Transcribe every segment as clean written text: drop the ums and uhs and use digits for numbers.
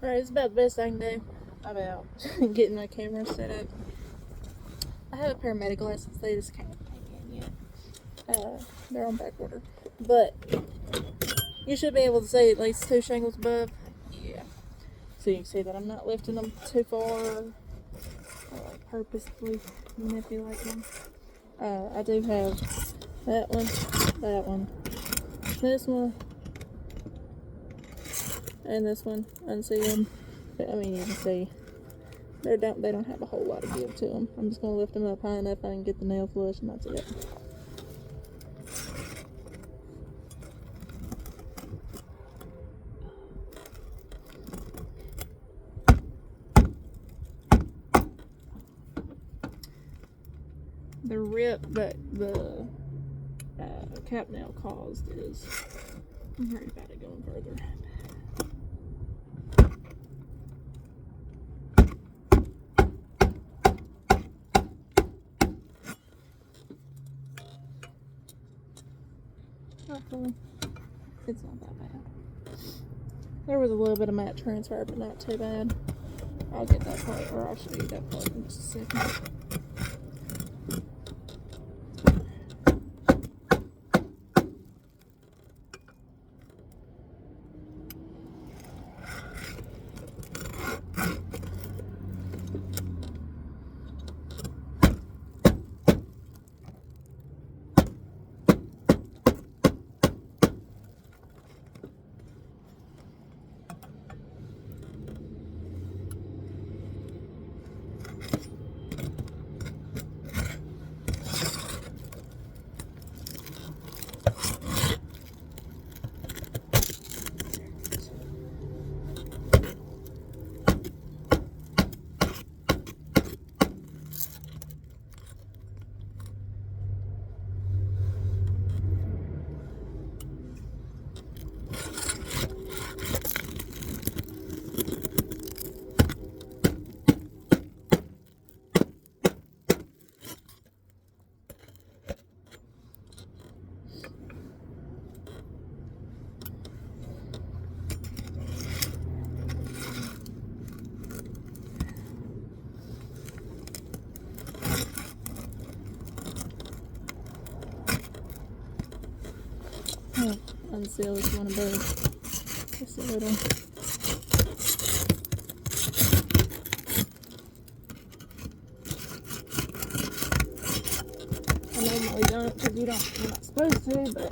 Alright, it's about the best I can do about getting my camera set up. I have a pair of medical glasses, they just can't take in yet. They're on back order. But you should be able to see at least 2 shingles above. Yeah. So you can see that I'm not lifting them too far or like purposefully manipulating them. I do have that one, this one, and this one unsealed. But, I mean, you can see they don't have a whole lot of give to them. I'm just gonna lift them up high enough I can get the nail flush, and that's it. The rip that the cap nail caused is, I'm worried about it going further. Hopefully it's not that bad. There was a little bit of matte transfer, but not too bad. I'll get that part, or I'll show you that part in just a second. Unseal this one above. Just a little. I normally don't because you're not supposed to, but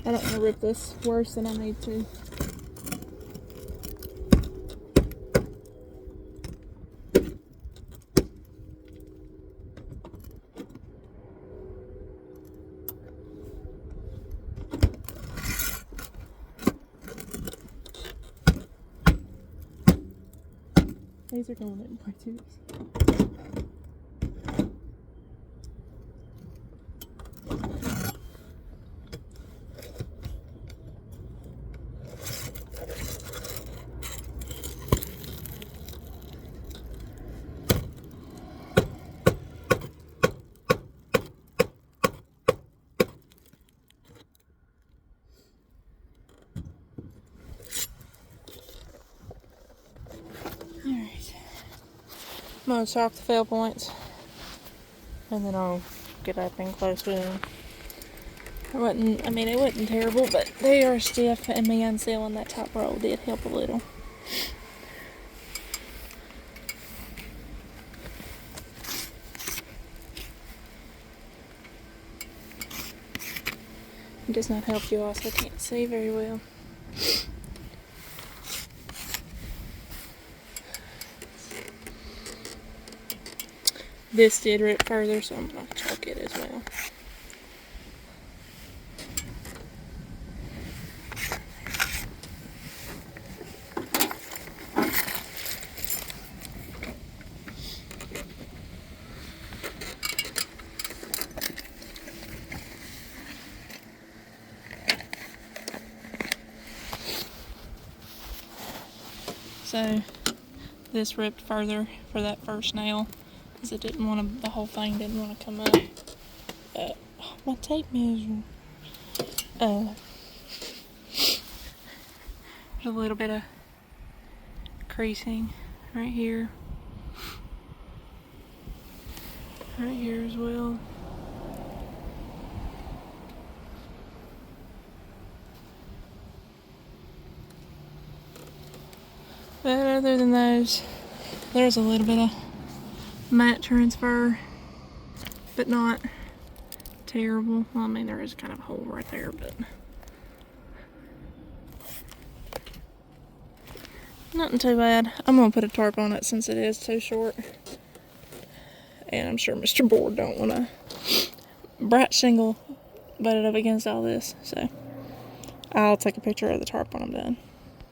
I don't want to rip this worse than I need to. These are going in part 2. I'm going to chalk the fail points, and then I'll get up and close with them. It wasn't terrible, but they are stiff, and me unsealing that top roll did help a little. It does not help you also can't see very well. This did rip further, so I'm going to chalk it as well. So this ripped further for that first nail because it didn't want to, the whole thing didn't want to come up. My tape measure. There's a little bit of creasing right here. Right here as well. But other than those, there's a little bit of matte transfer, but not terrible. Well, I mean, there is kind of a hole right there, but nothing too bad. I'm gonna put a tarp on it since it is too short. And I'm sure Mr. Board don't want to bright shingle butt it up against all this, so I'll take a picture of the tarp when I'm done.